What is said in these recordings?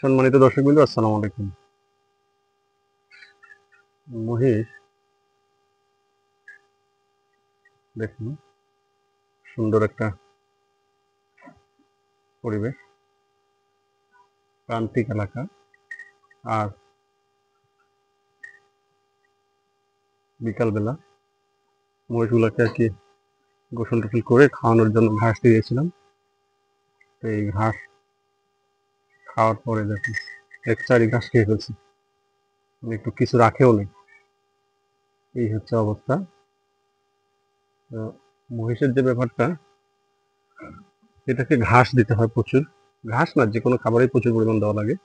সম্মানিত দর্শকবৃন্দ, আসসালামু আলাইকুম। মহিষ দেখুন, সুন্দর একটা পরিবেশ, প্রান্তিক এলাকা। আর বিকালবেলা মহিষগুলোকে আর কি গোসল টোসল করে খাওয়ানোর জন্য ঘাস দিয়েছিলাম। তো এই ঘাস খাওয়ার পরে দেখুন এক চারি ঘাস খেয়ে ফেলছি, মানে একটু কিছু রাখেও নেই। এই হচ্ছে অবস্থা। তো মহিষের যে ব্যাপারটা, এটাকে ঘাস দিতে হয় প্রচুর। ঘাস না, যে কোনো খাবারই প্রচুর পরিমাণ দেওয়া লাগে।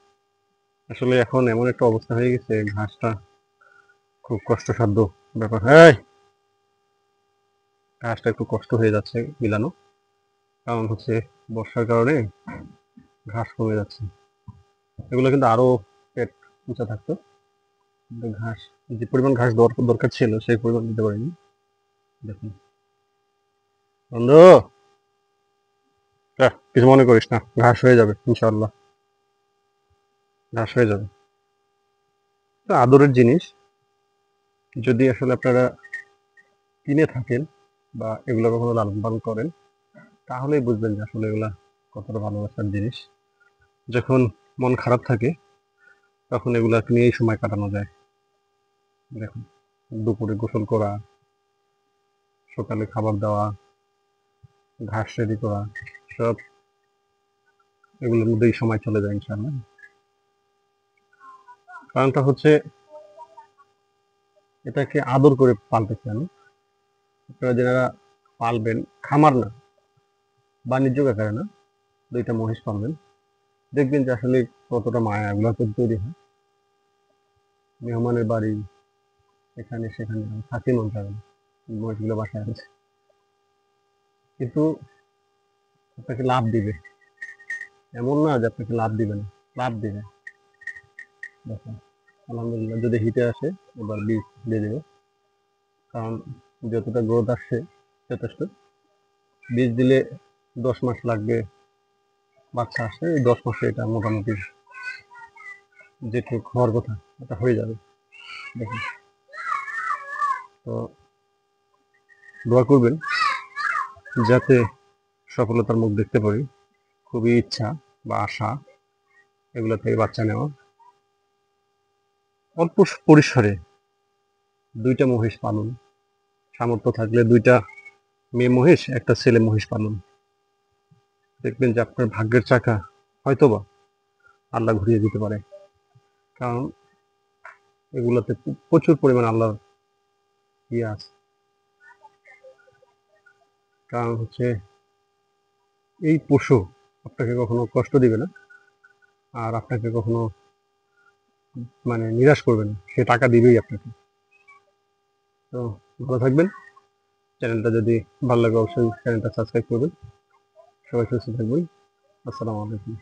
আসলে এখন এমন একটা অবস্থা হয়ে গেছে, ঘাসটা খুব কষ্টসাধ্য ব্যাপার। হ্যাঁ, ঘাসটা একটু কষ্ট হয়ে যাচ্ছে মিলানো, কারণ হচ্ছে বর্ষার কারণে ঘাস কমে যাচ্ছে। এগুলো কিন্তু আরো পেট উঁচা থাকতো, কিন্তু ঘাস, যে পরিমাণ ঘাস দরকার ছিল সেই পরিমাণ দিতে পারিনি। দেখুন বন্ধু, কিছু মনে করিস না, ঘাস হয়ে যাবে ইনশাল্লাহ, ঘাস হয়ে যাবে। তো আদরের জিনিস, যদি আসলে আপনারা কিনে থাকেন বা এগুলো কখনো লালন পালন করেন, তাহলেই বুঝবেন যে আসলে এগুলা কতটা ভালোবাসার জিনিস। যখন মন খারাপ থাকে তখন এগুলাকে নিয়েই সময় কাটানো যায়। দেখুন, দুপুরে গোসল করা, সকালে খাবার দেওয়া, ঘাস রেডি করা, সব এগুলোর মধ্যেই সময় চলে যায় ইনশাআল্লাহ। কারণটা হচ্ছে, এটাকে আদর করে পালতেছি আমি। আপনারা যারা পালবেন, খামার না, বাণিজ্যিক আকারে না, দুইটা মহিষ পালবেন, দেখবেন যে আসলে কতটা মায়া এগুলো তৈরি হয়। মেহমানের বাড়ি, এখানে সেখানে থাকতে মন চাবে না, মহিষগুলো বাসায় আছে, কিন্তু আপনাকে লাভ দিবে, এমন না যে আপনাকে লাভ দিবে না, লাভ দিবে। দেখুন, আলহামদুলিল্লাহ, যদি হিটে আসে এবার বীজ দিয়ে দেবে, কারণ যতটা গ্রোথ আসছে যথেষ্ট। বীজ দিলে 10 মাস লাগবে বাচ্চা আসে, এই 10 মাসে এটা মোটামুটি যেটুকু হওয়ার কথা এটা হয়ে যাবে। দেখুন, তো দোয়া করবেন যাতে সফলতার মুখ দেখতে পারি। খুবই ইচ্ছা বা আশা এগুলো থেকে বাচ্চা নেওয়া। অল্প পরিসরে দুইটা মহিষ পালন, সামর্থ্য থাকলে দুইটা মেয়ে মহিষ একটা ছেলে মহিষ পালন, দেখবেন যে আপনার ভাগ্যের চাকা হয়তোবা আল্লাহ ঘুরিয়ে দিতে পারে। কারণ এগুলোতে প্রচুর পরিমাণ আল্লাহর ইয়ে আছে। কারণ হচ্ছে এই পশু আপনাকে কখনো কষ্ট দিবে না, আর আপনাকে কখনো মানে নিরাশ করবে না, সে টাকা দিবেই আপনাকে। তো ভালো থাকবেন। চ্যানেলটা যদি ভালো লাগে অবশ্যই চ্যানেলটা সাবস্ক্রাইব করবেন। সবাই সুস্থ থাকবেন। আসসালামু আলাইকুম।